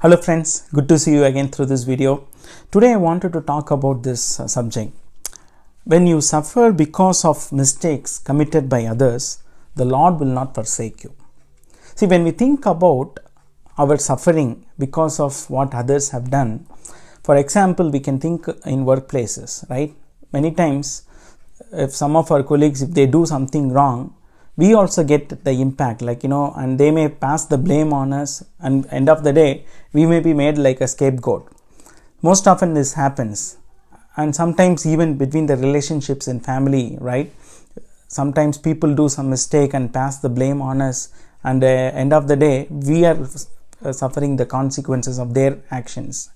Hello friends, good to see you again through this video. Today I wanted to talk about this subject. When you suffer because of mistakes committed by others, the Lord will not forsake you. See, when we think about our suffering because of what others have done, for example, we can think in workplaces, right? Many times, if some of our colleagues, if they do something wrong, we also get the impact, and they may pass the blame on us, and end of the day we may be made like a scapegoat. Most often this happens, and sometimes even between the relationships in family, right? Sometimes people do some mistake and pass the blame on us, and end of the day we are suffering the consequences of their actions.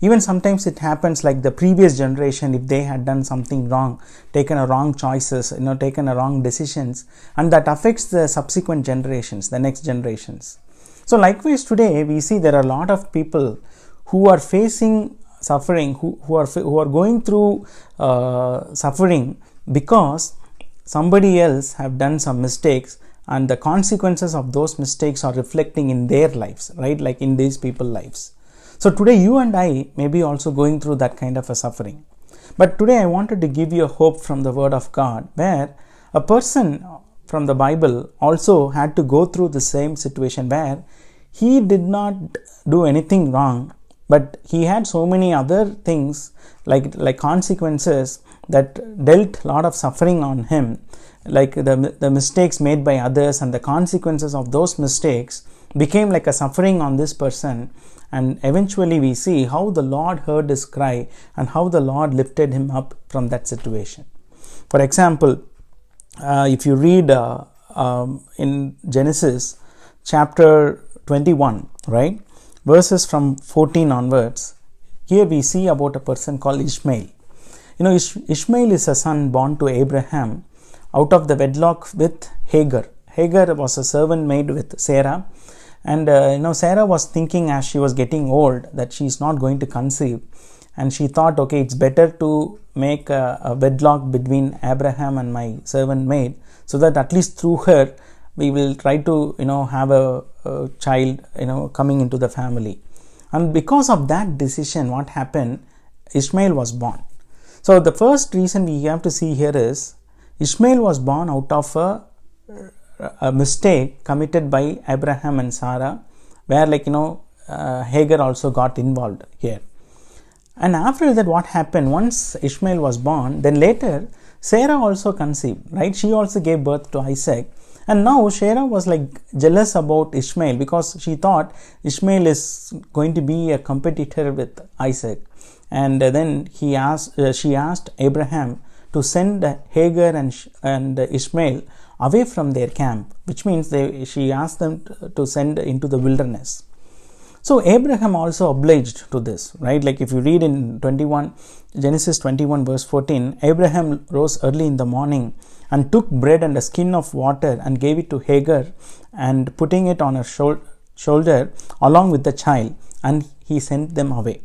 Even sometimes it happens like the previous generation, if they had done something wrong, taken a wrong choices, taken a wrong decisions, and that affects the subsequent generations, the next generations. So likewise today we see there are a lot of people who are facing suffering, who are going through suffering because somebody else have done some mistakes, and the consequences of those mistakes are reflecting in their lives, right? Like in these people's lives. So today you and I may be also going through that kind of a suffering. But today I wanted to give you a hope from the Word of God, where a person from the Bible also had to go through the same situation where he did not do anything wrong, but he had so many other things like consequences that dealt a lot of suffering on him, like the mistakes made by others, and the consequences of those mistakes became like a suffering on this person. And eventually we see how the Lord heard his cry and how the Lord lifted him up from that situation. For example, if you read in Genesis chapter 21, right, verses from 14 onwards, here we see about a person called Ishmael. Ishmael is a son born to Abraham out of the wedlock with Hagar. Hagar was a servant maid with Sarah. And Sarah was thinking as she was getting old that she is not going to conceive, and she thought, okay, it's better to make a wedlock between Abraham and my servant maid, so that at least through her we will try to have a child coming into the family. And because of that decision, what happened? Ishmael was born. So the first reason we have to see here is Ishmael was born out of a mistake committed by Abraham and Sarah, where Hagar also got involved here. And after that, what happened? Once Ishmael was born, then later Sarah also conceived, right? She also gave birth to Isaac. And now Sarah was jealous about Ishmael because she thought Ishmael is going to be a competitor with Isaac. And then she asked Abraham to send Hagar and Ishmael away from their camp, which means she asked them to send into the wilderness. So Abraham also obliged to this, right? Like if you read in Genesis 21 verse 14, Abraham rose early in the morning and took bread and a skin of water and gave it to Hagar, and putting it on her shoulder along with the child, and he sent them away.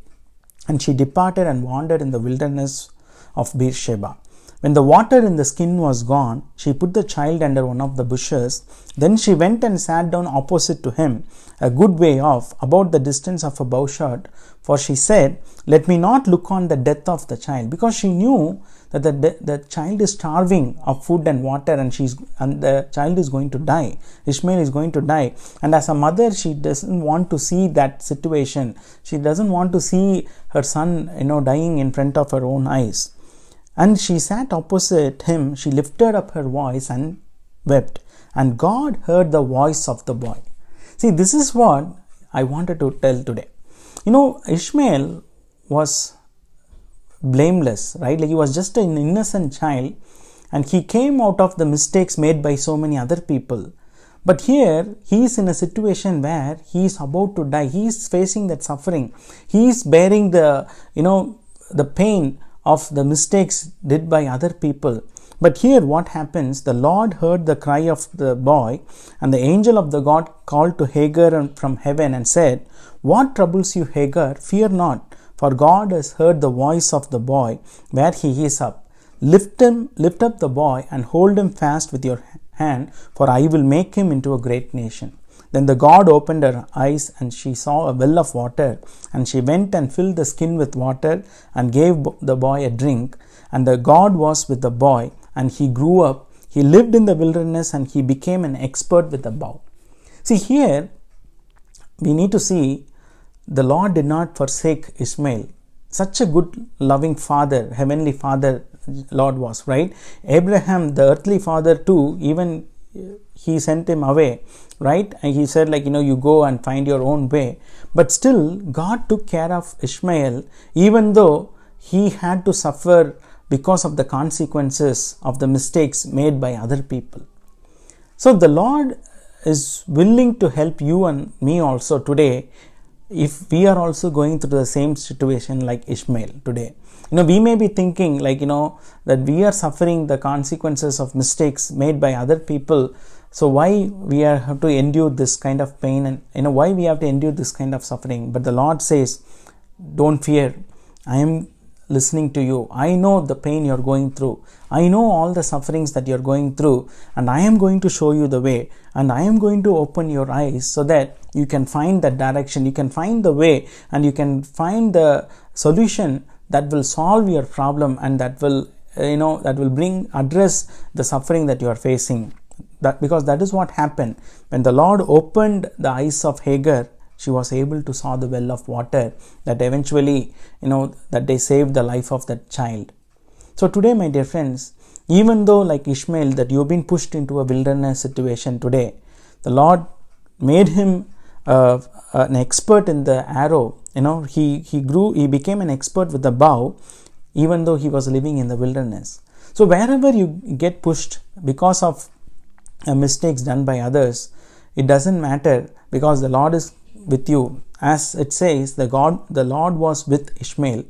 And she departed and wandered in the wilderness of Beersheba. When the water in the skin was gone, she put the child under one of the bushes. Then she went and sat down opposite to him, a good way off, about the distance of a bowshot. For she said, "Let me not look on the death of the child," because she knew that the child is starving of food and water, and the child is going to die. Ishmael is going to die. And as a mother, she doesn't want to see that situation. She doesn't want to see her son, dying in front of her own eyes. And she sat opposite him. She lifted up her voice and wept. And God heard the voice of the boy. See, this is what I wanted to tell today. Ishmael was blameless, right? He was just an innocent child, and he came out of the mistakes made by so many other people. But here he is in a situation where he is about to die. He is facing that suffering. He is bearing the pain of the mistakes did by other people. But here what happens? The Lord heard the cry of the boy, and the angel of the God called to Hagar from heaven and said, "What troubles you, Hagar? Fear not, for God has heard the voice of the boy where he is up. Lift up the boy and hold him fast with your hand, for I will make him into a great nation." Then the God opened her eyes, and she saw a well of water, and she went and filled the skin with water and gave the boy a drink. And the God was with the boy, and he grew up. He lived in the wilderness, and he became an expert with the bow. See, here we need to see the Lord did not forsake Ishmael. Such a good, loving father, heavenly father Lord was, right? Abraham, the earthly father too, even he sent him away, right? And he said, like, you go and find your own way. But still, God took care of Ishmael, even though he had to suffer because of the consequences of the mistakes made by other people. So the Lord is willing to help you and me also today, if we are also going through the same situation like Ishmael today. We may be thinking like, that we are suffering the consequences of mistakes made by other people. So why we have to endure this kind of pain, and why we have to endure this kind of suffering. But the Lord says, don't fear. I am listening to you. I know the pain you're going through. I know all the sufferings that you're going through, and I am going to show you the way, and I am going to open your eyes so that you can find that direction, you can find the way, and you can find the solution that will solve your problem, and that will address the suffering that you are facing. Because that is what happened when the Lord opened the eyes of Hagar. She was able to saw the well of water that eventually, that they saved the life of that child. So today, my dear friends, even though like Ishmael, that you've been pushed into a wilderness situation today, the Lord made him an expert in the arrow. He became an expert with the bow, even though he was living in the wilderness. So wherever you get pushed because of mistakes done by others, it doesn't matter, because the Lord is with you. As it says, the Lord was with Ishmael.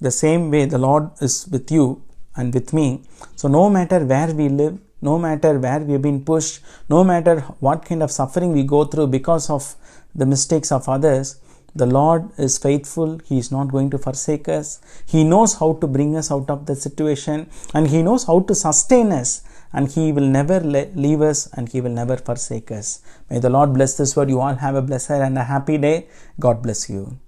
The same way the Lord is with you and with me. So no matter where we live, no matter where we have been pushed, no matter what kind of suffering we go through because of the mistakes of others, the Lord is faithful. He is not going to forsake us. He knows how to bring us out of the situation, and He knows how to sustain us, and He will never leave us, and He will never forsake us. May the Lord bless this word. You all have a blessed and a happy day. God bless you.